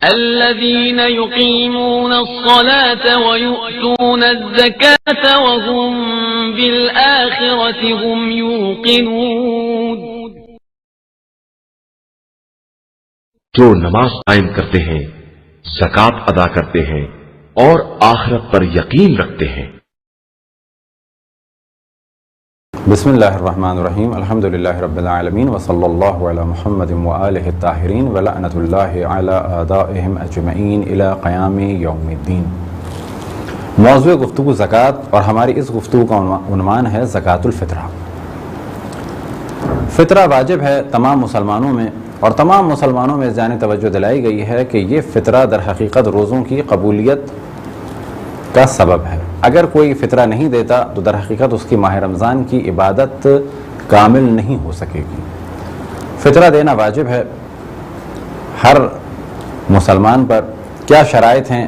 الذين يقيمون الصلاة ويؤتون الزكاة وهم بالآخرة هم يوقنون. جو نماز قائم کرتے ہیں، زکات ادا کرتے ہیں اور آخرت پر یقین رکھتے ہیں. بسم اللہ الرحمن الرحیم. الحمدللہ رب العالمین وصلی اللہ علی محمد وآلہ الطاہرین ولعنۃ اللہ علی اعدائہم اجمعین الی قیام یوم الدین. موضوع گفتگو زکوٰۃ، اور ہماری اس گفتگو کا عنوان ہے زکوٰۃ الفطرہ. فطرہ واجب ہے تمام مسلمانوں میں، اور تمام مسلمانوں میں جانب توجہ دلائی گئی ہے کہ یہ فطرہ در حقیقت روزوں کی قبولیت کا سبب ہے. اگر کوئی فطرہ نہیں دیتا تو در حقیقت اس کی ماہ رمضان کی عبادت کامل نہیں ہو سکے گی. فطرہ دینا واجب ہے ہر مسلمان پر. کیا شرائط ہیں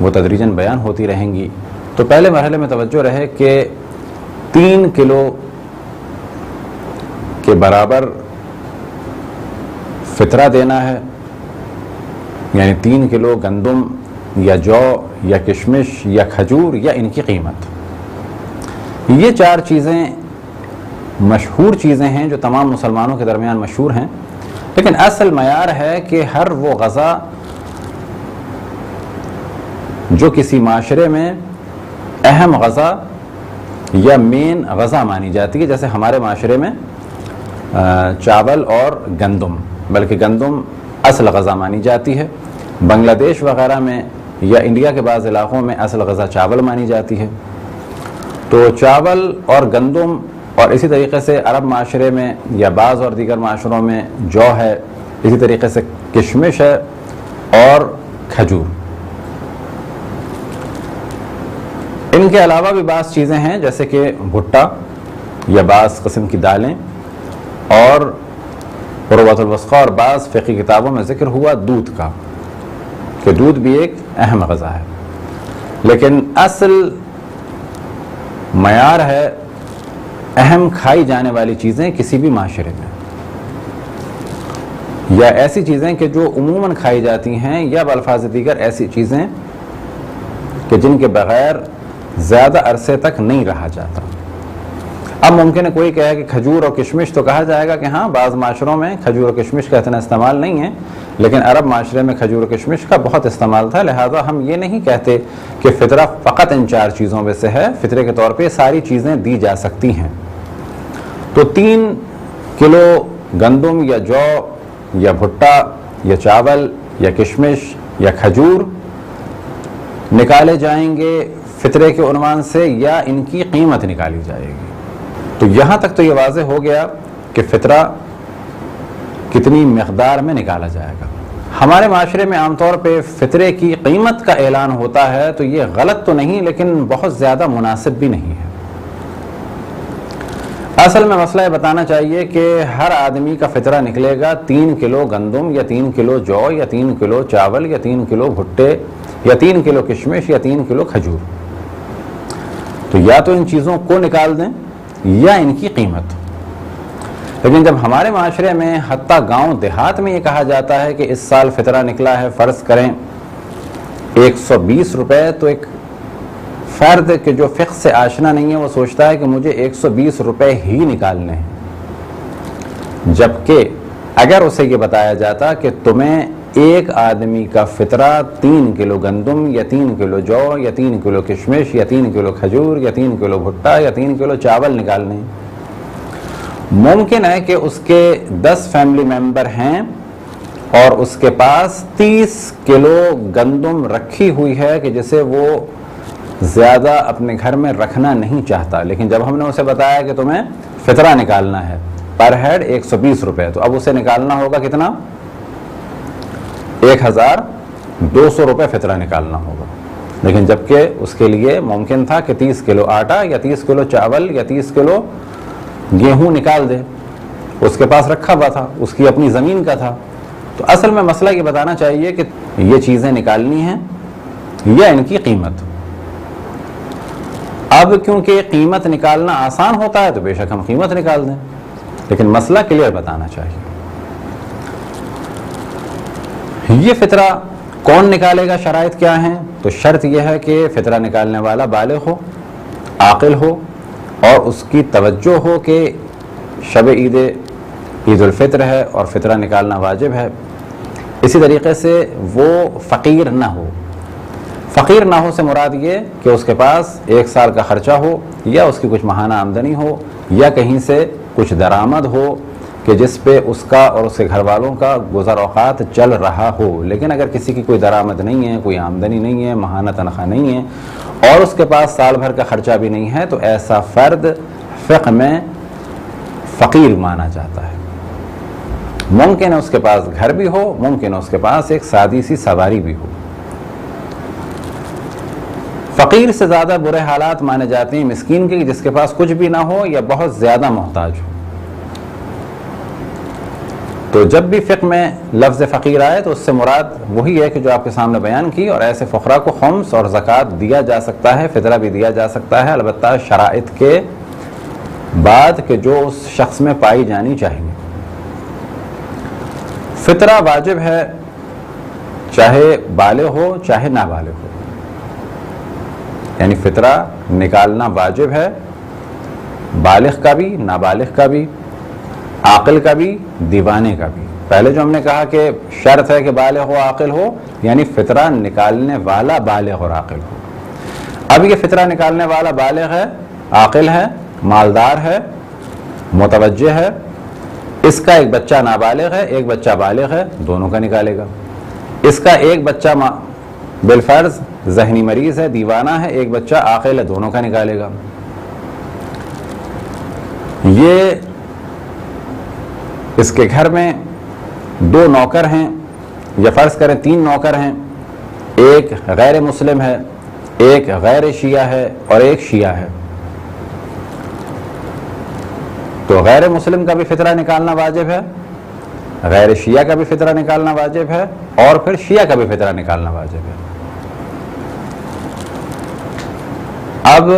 وہ تدریجاً بیان ہوتی رہیں گی. تو پہلے مرحلے میں توجہ رہے کہ 3 کلو کے برابر فطرہ دینا ہے، یعنی 3 کلو گندم یا جو یا کشمش یا کھجور یا ان کی قیمت. یہ 4 چیزیں مشہور چیزیں ہیں جو تمام مسلمانوں کے درمیان مشہور ہیں، لیکن اصل معیار ہے کہ ہر وہ غذا جو کسی معاشرے میں اہم غذا یا مین غذا مانی جاتی ہے، جیسے ہمارے معاشرے میں چاول اور گندم، بلکہ گندم اصل غذا مانی جاتی ہے. بنگلہ دیش وغیرہ میں یا انڈیا کے بعض علاقوں میں اصل غذا چاول مانی جاتی ہے. تو چاول اور گندم، اور اسی طریقے سے عرب معاشرے میں یا بعض اور دیگر معاشروں میں جو ہے، اسی طریقے سے کشمش ہے اور کھجور. ان کے علاوہ بھی بعض چیزیں ہیں جیسے کہ بھٹا یا بعض قسم کی دالیں، اور عروۃ الوثقی اور بعض فقہی کتابوں میں ذکر ہوا دودھ کا، کہ دودھ بھی ایک اہم غذا ہے. لیکن اصل معیار ہے اہم کھائی جانے والی چیزیں کسی بھی معاشرے میں، یا ایسی چیزیں کہ جو عموماً کھائی جاتی ہیں، یا بالفاظ دیگر ایسی چیزیں کہ جن کے بغیر زیادہ عرصے تک نہیں رہا جاتا. اب ممکن ہے کوئی کہے کہ کھجور اور کشمش، تو کہا جائے گا کہ ہاں بعض معاشروں میں کھجور اور کشمش کا اتنا استعمال نہیں ہے، لیکن عرب معاشرے میں کھجور و کشمش کا بہت استعمال تھا. لہذا ہم یہ نہیں کہتے کہ فطرہ فقط ان 4 چیزوں میں سے ہے، فطرے کے طور پہ ساری چیزیں دی جا سکتی ہیں. تو 3 کلو گندم یا جو یا بھٹا یا چاول یا کشمش یا کھجور نکالے جائیں گے فطرے کے عنوان سے، یا ان کی قیمت نکالی جائے گی. تو یہاں تک تو یہ واضح ہو گیا کہ فطرہ کتنی مقدار میں نکالا جائے گا. ہمارے معاشرے میں عام طور پہ فطرے کی قیمت کا اعلان ہوتا ہے، تو یہ غلط تو نہیں لیکن بہت زیادہ مناسب بھی نہیں ہے. اصل میں مسئلہ یہ بتانا چاہیے کہ ہر آدمی کا فطرہ نکلے گا 3 کلو گندم یا 3 کلو جو یا 3 کلو چاول یا 3 کلو بھٹے یا 3 کلو کشمش یا 3 کلو کھجور. تو یا تو ان چیزوں کو نکال دیں یا ان کی قیمت. لیکن جب ہمارے معاشرے میں حتیٰ گاؤں دیہات میں یہ کہا جاتا ہے کہ اس سال فطرہ نکلا ہے فرض کریں 120 روپے، تو ایک فرد کہ جو فقہ سے آشنا نہیں ہے وہ سوچتا ہے کہ مجھے 120 روپے ہی نکالنے ہیں. جبکہ اگر اسے یہ بتایا جاتا کہ تمہیں ایک آدمی کا فطرہ 3 کلو گندم یا 3 کلو جو یا 3 کلو کشمش یا 3 کلو کھجور یا 3 کلو بھٹا یا 3 کلو چاول نکالنے ہیں، ممکن ہے کہ اس کے 10 فیملی ممبر ہیں اور اس کے پاس 30 کلو گندم رکھی ہوئی ہے کہ جسے وہ زیادہ اپنے گھر میں رکھنا نہیں چاہتا. لیکن جب ہم نے اسے بتایا کہ تمہیں فطرہ نکالنا ہے پر ہیڈ 120 روپے، تو اب اسے نکالنا ہوگا کتنا؟ 1200 روپے فطرہ نکالنا ہوگا. لیکن جبکہ اس کے لیے ممکن تھا کہ 30 کلو آٹا یا 30 کلو چاول یا 30 کلو گیہوں نکال دے، اس کے پاس رکھا ہوا تھا، اس کی اپنی زمین کا تھا. تو اصل میں مسئلہ یہ بتانا چاہیے کہ یہ چیزیں نکالنی ہیں یا ان کی قیمت. اب کیونکہ قیمت نکالنا آسان ہوتا ہے تو بے شک ہم قیمت نکال دیں، لیکن مسئلہ کلیئر بتانا چاہیے. یہ فطرہ کون نکالے گا؟ شرائط کیا ہیں؟ تو شرط یہ ہے کہ فطرہ نکالنے والا بالغ ہو، عاقل ہو، اور اس کی توجہ ہو کہ شب عید الفطر ہے اور فطرہ نکالنا واجب ہے۔ اسی طریقے سے وہ فقیر نہ ہو۔ فقیر نہ ہو سے مراد یہ کہ اس کے پاس 1 سال کا خرچہ ہو، یا اس کی کچھ ماہانہ آمدنی ہو، یا کہیں سے کچھ درآمد ہو کہ جس پہ اس کا اور اس کے گھر والوں کا گزر اوقات چل رہا ہو۔ لیکن اگر کسی کی کوئی درآمد نہیں ہے، کوئی آمدنی نہیں ہے، ماہانہ تنخواہ نہیں ہے، اور اس کے پاس سال بھر کا خرچہ بھی نہیں ہے، تو ایسا فرد فقہ میں فقیر مانا جاتا ہے۔ ممکن ہے اس کے پاس گھر بھی ہو، ممکن ہے اس کے پاس ایک سادی سی سواری بھی ہو۔ فقیر سے زیادہ برے حالات مانے جاتے ہیں مسکین کے، جس کے پاس کچھ بھی نہ ہو یا بہت زیادہ محتاج ہو۔ تو جب بھی فقہ میں لفظ فقیر آئے تو اس سے مراد وہی ہے کہ جو آپ کے سامنے بیان کی، اور ایسے فقراء کو خمس اور زکوٰۃ دیا جا سکتا ہے، فطرہ بھی دیا جا سکتا ہے، البتہ شرائط کے بعد کہ جو اس شخص میں پائی جانی چاہیے۔ فطرہ واجب ہے چاہے بالغ ہو چاہے نابالغ ہو، یعنی فطرہ نکالنا واجب ہے، بالغ کا بھی، نابالغ کا بھی، عاقل کا بھی، دیوانے کا بھی۔ پہلے جو ہم نے کہا کہ شرط ہے کہ بالغ ہو، عاقل ہو، یعنی فطرہ نکالنے والا بالغ اور عاقل ہو۔ اب یہ فطرہ نکالنے والا بالغ ہے، عاقل ہے، مالدار ہے، متوجہ ہے، اس کا ایک بچہ نابالغ ہے، ایک بچہ بالغ ہے، دونوں کا نکالے گا۔ اس کا ایک بچہ بالفرض ذہنی مریض ہے، دیوانہ ہے، ایک بچہ عاقل ہے، دونوں کا نکالے گا۔ یہ اس کے گھر میں 2 نوکر ہیں، یا فرض کریں 3 نوکر ہیں، ایک غیر مسلم ہے، ایک غیر شیعہ ہے اور ایک شیعہ ہے۔ تو غیر مسلم کا بھی فطرہ نکالنا واجب ہے، غیر شیعہ کا بھی فطرہ نکالنا واجب ہے، اور پھر شیعہ کا بھی فطرہ نکالنا واجب ہے۔ اب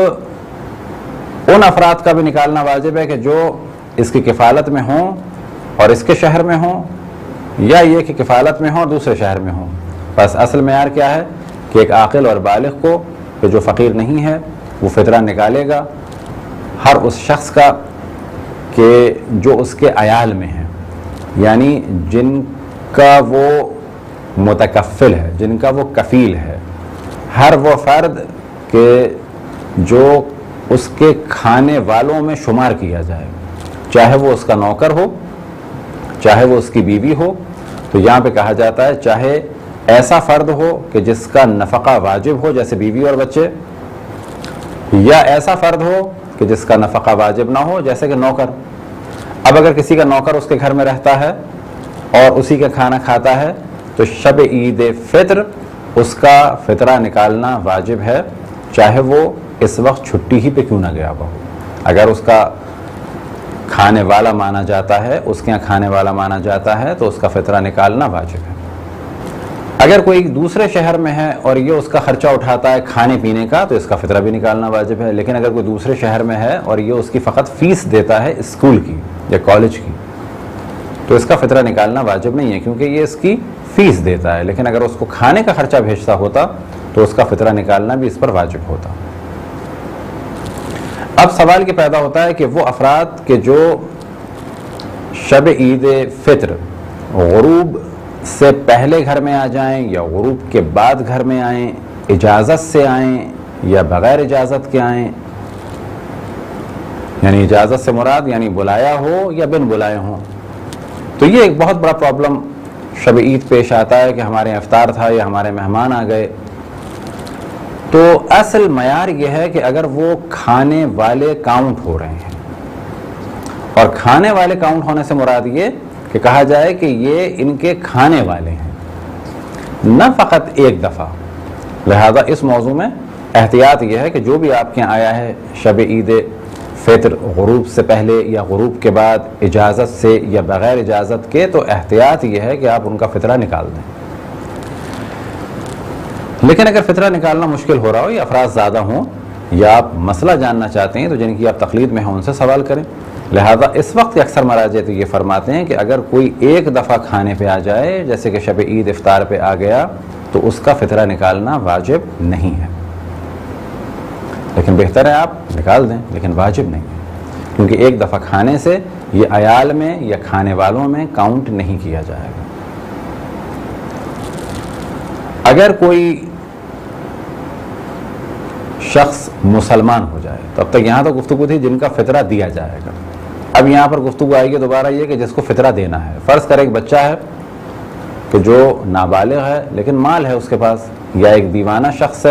ان افراد کا بھی نکالنا واجب ہے کہ جو اس کی کفالت میں ہوں اور اس کے شہر میں ہوں، یا یہ کہ کفالت میں ہوں اور دوسرے شہر میں ہوں۔ بس اصل معیار کیا ہے کہ ایک عاقل اور بالغ کو کہ جو فقیر نہیں ہے وہ فطرہ نکالے گا ہر اس شخص کا کہ جو اس کے عیال میں ہیں، یعنی جن کا وہ متکفل ہے، جن کا وہ کفیل ہے، ہر وہ فرد کہ جو اس کے کھانے والوں میں شمار کیا جائے، چاہے وہ اس کا نوکر ہو چاہے وہ اس کی بیوی ہو۔ تو یہاں پہ کہا جاتا ہے چاہے ایسا فرد ہو کہ جس کا نفقہ واجب ہو جیسے بیوی اور بچے، یا ایسا فرد ہو کہ جس کا نفقہ واجب نہ ہو جیسے کہ نوکر۔ اب اگر کسی کا نوکر اس کے گھر میں رہتا ہے اور اسی کا کھانا کھاتا ہے تو شب عید فطر اس کا فطرہ نکالنا واجب ہے، چاہے وہ اس وقت چھٹی ہی پہ کیوں نہ گیا ہوا ہو۔ اگر اس کا کھانے والا مانا جاتا ہے، اس کے یہاں کھانے والا مانا جاتا ہے، تو اس کا فطرہ نکالنا واجب ہے۔ اگر کوئی دوسرے شہر میں ہے اور یہ اس کا خرچہ اٹھاتا ہے کھانے پینے کا، تو اس کا فطرہ بھی نکالنا واجب ہے۔ لیکن اگر کوئی دوسرے شہر میں ہے اور یہ اس کی فقط فیس دیتا ہے اسکول کی یا کالج کی، تو اس کا فطرہ نکالنا واجب نہیں ہے، کیونکہ یہ اس کی فیس دیتا ہے۔ لیکن اگر اس کو کھانے کا خرچہ بھیجتا ہوتا تو اس کا فطرہ نکالنا بھی اس پر واجب ہوتا۔ اب سوال یہ پیدا ہوتا ہے کہ وہ افراد کہ جو شب عید فطر غروب سے پہلے گھر میں آ جائیں یا غروب کے بعد گھر میں آئیں، اجازت سے آئیں یا بغیر اجازت کے آئیں، یعنی اجازت سے مراد یعنی بلایا ہو یا بن بلائے ہوں، تو یہ ایک بہت بڑا پرابلم شب عید پیش آتا ہے کہ ہمارے یہاں افطار تھا یا ہمارے مہمان آ گئے۔ تو اصل معیار یہ ہے کہ اگر وہ کھانے والے کاؤنٹ ہو رہے ہیں، اور کھانے والے کاؤنٹ ہونے سے مراد یہ کہ کہا جائے کہ یہ ان کے کھانے والے ہیں، نہ فقط ایک دفعہ۔ لہذا اس موضوع میں احتیاط یہ ہے کہ جو بھی آپ کے یہاں آیا ہے شب عید فطر غروب سے پہلے یا غروب کے بعد، اجازت سے یا بغیر اجازت کے، تو احتیاط یہ ہے کہ آپ ان کا فطرہ نکال دیں۔ لیکن اگر فطرہ نکالنا مشکل ہو رہا ہو یا افراد زیادہ ہوں یا آپ مسئلہ جاننا چاہتے ہیں تو جن کی آپ تقلید میں ہیں ان سے سوال کریں۔ لہذا اس وقت اکثر مراجع تو یہ فرماتے ہیں کہ اگر کوئی ایک دفعہ کھانے پہ آ جائے، جیسے کہ شب عید افطار پہ آ گیا تو اس کا فطرہ نکالنا واجب نہیں ہے، لیکن بہتر ہے آپ نکال دیں، لیکن واجب نہیں ہے، کیونکہ ایک دفعہ کھانے سے یہ عیال میں یا کھانے والوں میں کاؤنٹ نہیں کیا جائے گا۔ اگر کوئی شخص مسلمان ہو جائے، تو اب تک یہاں تو گفتگو تھی جن کا فطرہ دیا جائے گا، اب یہاں پر گفتگو آئے گی دوبارہ یہ کہ جس کو فطرہ دینا ہے۔ فرض کریں ایک بچہ ہے کہ جو نابالغ ہے لیکن مال ہے اس کے پاس، یا ایک دیوانہ شخص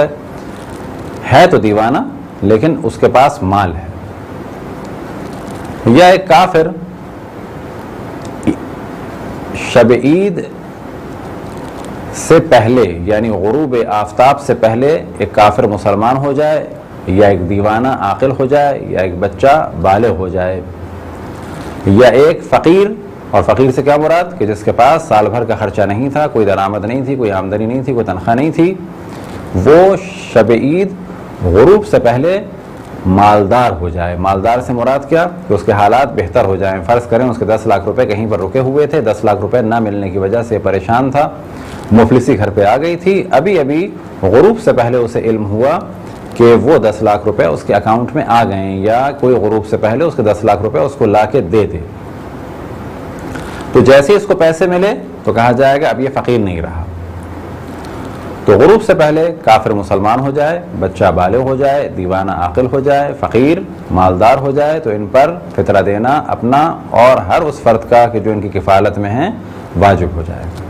ہے تو دیوانہ لیکن اس کے پاس مال ہے، یا ایک کافر شب عید سے پہلے یعنی غروب آفتاب سے پہلے ایک کافر مسلمان ہو جائے، یا ایک دیوانہ عاقل ہو جائے، یا ایک بچہ بالغ ہو جائے، یا ایک فقیر، اور فقیر سے کیا مراد کہ جس کے پاس سال بھر کا خرچہ نہیں تھا، کوئی درآمد نہیں تھی، کوئی آمدنی نہیں تھی، کوئی تنخواہ نہیں تھی، وہ شب عید غروب سے پہلے مالدار ہو جائے۔ مالدار سے مراد کیا کہ اس کے حالات بہتر ہو جائیں۔ فرض کریں اس کے 10 لاکھ روپے کہیں پر رکے ہوئے تھے، 10 لاکھ روپے نہ ملنے کی وجہ سے پریشان تھا، مفلسی گھر پہ آ گئی تھی، ابھی غروب سے پہلے اسے علم ہوا کہ وہ 10 لاکھ روپے اس کے اکاؤنٹ میں آ گئے، یا کوئی غروب سے پہلے اس کے 10 لاکھ روپے اس کو لا کے دے دے، تو جیسے ہی اس کو پیسے ملے تو کہا جائے گا اب یہ فقیر نہیں رہا۔ تو غروب سے پہلے کافر مسلمان ہو جائے، بچہ بالغ ہو جائے، دیوانہ عاقل ہو جائے، فقیر مالدار ہو جائے، تو ان پر فطرہ دینا اپنا اور ہر اس فرد کا کہ جو ان کی کفالت میں ہیں واجب ہو جائے گا۔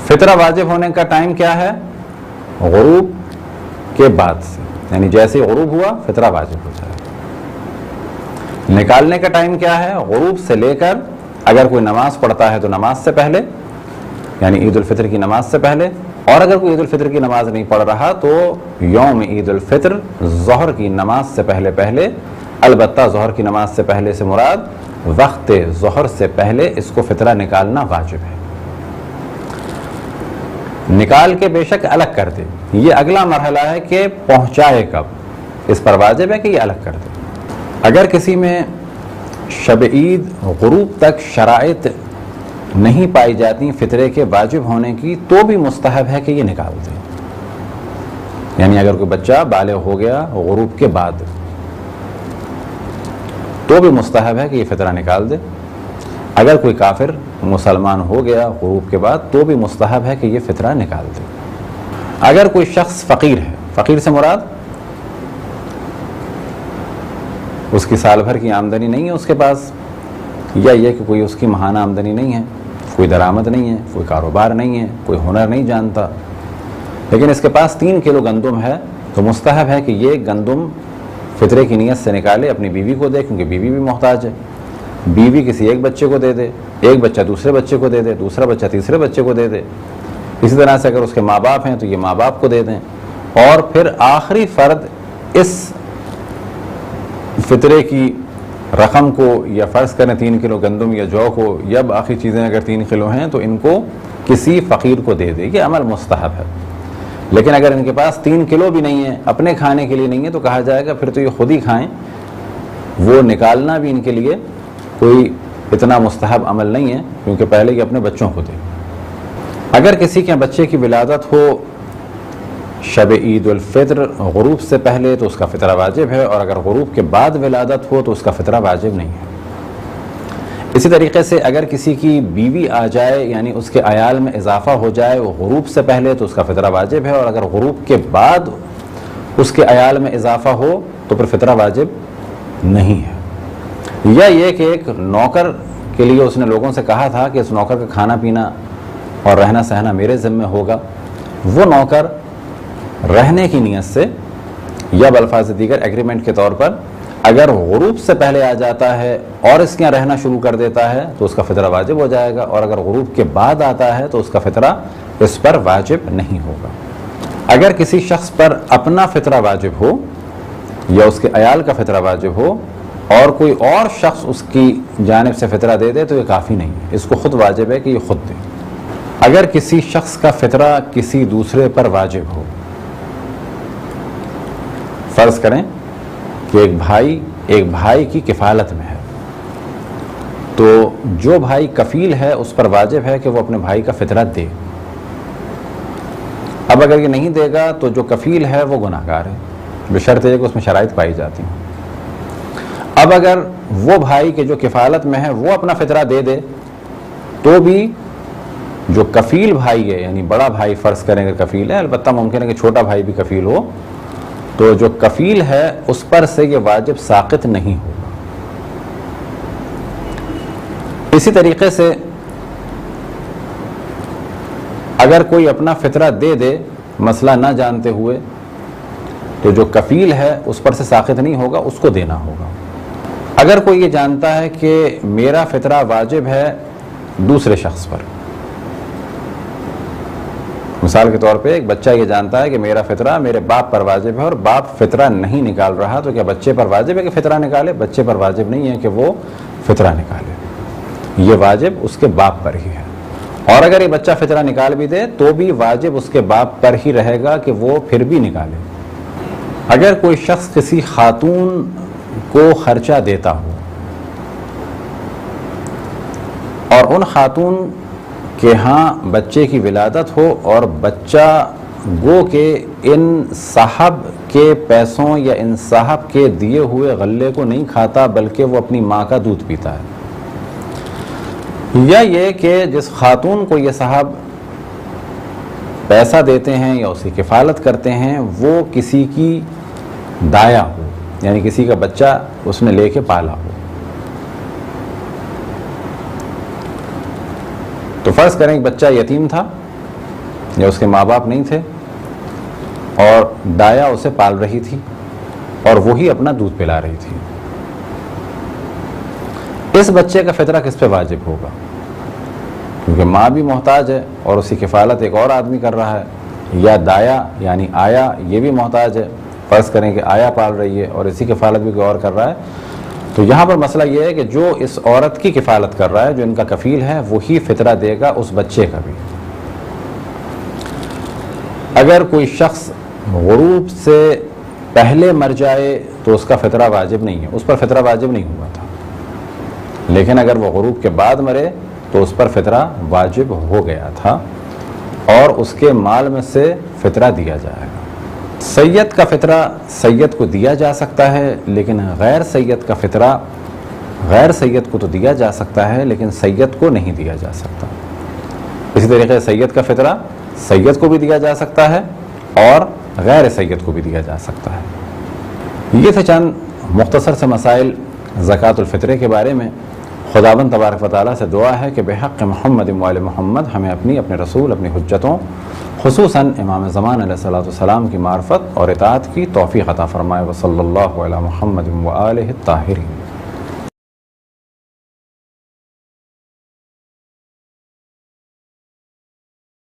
فطرہ واجب ہونے کا ٹائم کیا ہے؟ غروب کے بعد سے، یعنی جیسے غروب ہوا فطرہ واجب ہو جائے گا۔ نکالنے کا ٹائم کیا ہے؟ غروب سے لے کر اگر کوئی نماز پڑھتا ہے تو نماز سے پہلے، یعنی عید الفطر کی نماز سے پہلے، اور اگر کوئی عید الفطر کی نماز نہیں پڑھ رہا تو یوم عید الفطر ظہر کی نماز سے پہلے، البتہ ظہر کی نماز سے پہلے سے مراد وقت ظہر سے پہلے اس کو فطرہ نکالنا واجب ہے۔ نکال کے بے شک الگ کر دے، یہ اگلا مرحلہ ہے کہ پہنچائے کب، اس پر واجب ہے کہ یہ الگ کر دے۔ اگر کسی میں شب عید غروب تک شرائط نہیں پائی جاتی فطرے کے واجب ہونے کی تو بھی مستحب ہے کہ یہ نکال دے، یعنی اگر کوئی بچہ بالغ ہو گیا غروب کے بعد تو بھی مستحب ہے کہ یہ فطرہ نکال دے، اگر کوئی کافر مسلمان ہو گیا غروب کے بعد تو بھی مستحب ہے کہ یہ فطرہ نکال دے۔ اگر کوئی شخص فقیر ہے، فقیر سے مراد اس کی سال بھر کی آمدنی نہیں ہے اس کے پاس، یا یہ کہ کوئی اس کی ماہانہ آمدنی نہیں ہے، کوئی درآمد نہیں ہے، کوئی کاروبار نہیں ہے، کوئی ہنر نہیں جانتا، لیکن اس کے پاس 3 کلو گندم ہے، تو مستحب ہے کہ یہ گندم فطرے کی نیت سے نکالے، اپنی بیوی کو دے، کیونکہ بیوی بھی محتاج ہے، بیوی کسی ایک بچے کو دے دے، ایک بچہ دوسرے بچے کو دے دے، دوسرا بچہ تیسرے بچے کو دے دے، اسی طرح سے اگر اس کے ماں باپ ہیں تو یہ ماں باپ کو دے دیں، اور پھر آخری فرد اس فطرے کی رقم کو، یا فرض کریں 3 کلو گندم یا جو کو، یا باقی چیزیں اگر 3 کلو ہیں تو ان کو کسی فقیر کو دے دے، یہ عمل مستحب ہے۔ لیکن اگر ان کے پاس 3 کلو بھی نہیں ہے، اپنے کھانے کے لیے نہیں ہے، تو کہا جائے گا پھر تو یہ خود ہی کھائیں، وہ نکالنا بھی ان کے لیے کوئی اتنا مستحب عمل نہیں ہے، کیونکہ پہلے یہ اپنے بچوں کو دے۔ اگر کسی کے بچے کی ولادت ہو شب عید الفطر غروب سے پہلے تو اس کا فطرہ واجب ہے، اور اگر غروب کے بعد ولادت ہو تو اس کا فطرہ واجب نہیں ہے۔ اسی طریقے سے اگر کسی کی بیوی آ جائے، یعنی اس کے عیال میں اضافہ ہو جائے وہ غروب سے پہلے تو اس کا فطرہ واجب ہے، اور اگر غروب کے بعد اس کے عیال میں اضافہ ہو تو پھر فطرہ واجب نہیں ہے۔ یا یہ کہ ایک نوکر کے لیے اس نے لوگوں سے کہا تھا کہ اس نوکر کا کھانا پینا اور رہنا سہنا میرے ذمہ ہوگا، وہ نوکر رہنے کی نیت سے یا بالفاظ دیگر ایگریمنٹ کے طور پر اگر غروب سے پہلے آ جاتا ہے اور اس کے یہاں رہنا شروع کر دیتا ہے تو اس کا فطرہ واجب ہو جائے گا، اور اگر غروب کے بعد آتا ہے تو اس کا فطرہ اس پر واجب نہیں ہوگا۔ اگر کسی شخص پر اپنا فطرہ واجب ہو یا اس کے عیال کا فطرہ واجب ہو اور کوئی اور شخص اس کی جانب سے فطرہ دے دے تو یہ کافی نہیں ہے، اس کو خود واجب ہے کہ یہ خود دے۔ اگر کسی شخص کا فطرہ کسی دوسرے پر واجب ہو، فرض کریں کہ ایک بھائی کی کفالت میں ہے، تو جو بھائی کفیل ہے اس پر واجب ہے کہ وہ اپنے بھائی کا فطرہ دے. اب اگر یہ نہیں دے گا تو جو کفیل ہے وہ گناہ گار ہے، بشرط یہ کہ اس میں شرائط پائی جاتی ہیں. اب اگر وہ بھائی کے جو کفالت میں ہے وہ اپنا فطرہ دے دے تو بھی جو کفیل بھائی ہے، یعنی بڑا بھائی فرض کریں کہ کفیل ہے، البتہ ممکن ہے کہ چھوٹا بھائی بھی کفیل ہو، تو جو کفیل ہے اس پر سے یہ واجب ساقط نہیں ہوگا. اسی طریقے سے اگر کوئی اپنا فطرہ دے دے مسئلہ نہ جانتے ہوئے تو جو کفیل ہے اس پر سے ساقط نہیں ہوگا، اس کو دینا ہوگا. اگر کوئی یہ جانتا ہے کہ میرا فطرہ واجب ہے دوسرے شخص پر، مثال کے طور پہ ایک بچہ یہ جانتا ہے کہ میرا فطرہ میرے باپ پر واجب ہے اور باپ فطرہ نہیں نکال رہا، تو کیا بچے پر واجب ہے کہ فطرہ نکالے؟ بچے پر واجب نہیں ہے کہ وہ فطرہ نکالے، یہ واجب اس کے باپ پر ہی ہے. اور اگر یہ بچہ فطرہ نکال بھی دے تو بھی واجب اس کے باپ پر ہی رہے گا کہ وہ پھر بھی نکالے. اگر کوئی شخص کسی خاتون کو خرچہ دیتا ہو اور ان خاتون کے ہاں بچے کی ولادت ہو اور بچہ گو کہ ان صاحب کے پیسوں یا ان صاحب کے دیے ہوئے غلے کو نہیں کھاتا بلکہ وہ اپنی ماں کا دودھ پیتا ہے، یا یہ کہ جس خاتون کو یہ صاحب پیسہ دیتے ہیں یا اس کی کفالت کرتے ہیں وہ کسی کی دایا ہو، یعنی کسی کا بچہ اس نے لے کے پالا ہو. تو فرض کریں کہ بچہ یتیم تھا یا اس کے ماں باپ نہیں تھے اور دایا اسے پال رہی تھی اور وہی اپنا دودھ پلا رہی تھی. اس بچے کا فطرہ کس پہ واجب ہوگا؟ کیونکہ ماں بھی محتاج ہے اور اس کی کفالت ایک اور آدمی کر رہا ہے، یا دایا یعنی آیا یہ بھی محتاج ہے، فرض کریں کہ آیا پال رہی ہے اور اسی کفالت بھی کوئی اور کر رہا ہے. تو یہاں پر مسئلہ یہ ہے کہ جو اس عورت کی کفالت کر رہا ہے، جو ان کا کفیل ہے، وہی فطرہ دے گا اس بچے کا بھی. اگر کوئی شخص غروب سے پہلے مر جائے تو اس کا فطرہ واجب نہیں ہے، اس پر فطرہ واجب نہیں ہوا تھا، لیکن اگر وہ غروب کے بعد مرے تو اس پر فطرہ واجب ہو گیا تھا اور اس کے مال میں سے فطرہ دیا جائے گا. سید کا فطرہ سید کو دیا جا سکتا ہے، لیکن غیر سید کا فطرہ غیر سید کو تو دیا جا سکتا ہے لیکن سید کو نہیں دیا جا سکتا. اسی طریقے سید کا فطرہ سید کو بھی دیا جا سکتا ہے اور غیر سید کو بھی دیا جا سکتا ہے. یہ تھے چند مختصر سے مسائل زکوٰۃ الفطرے کے بارے میں. خداوند تبارک و تعالیٰ سے دعا ہے کہ بحق محمد و آل محمد ہمیں اپنے رسول، اپنی حجتوں، خصوصاً امام زمان علیہ السلام کی معرفت اور اطاعت کی توفیق عطا فرمائے. وصلی اللہ علی محمد و آلہ الطاہرین.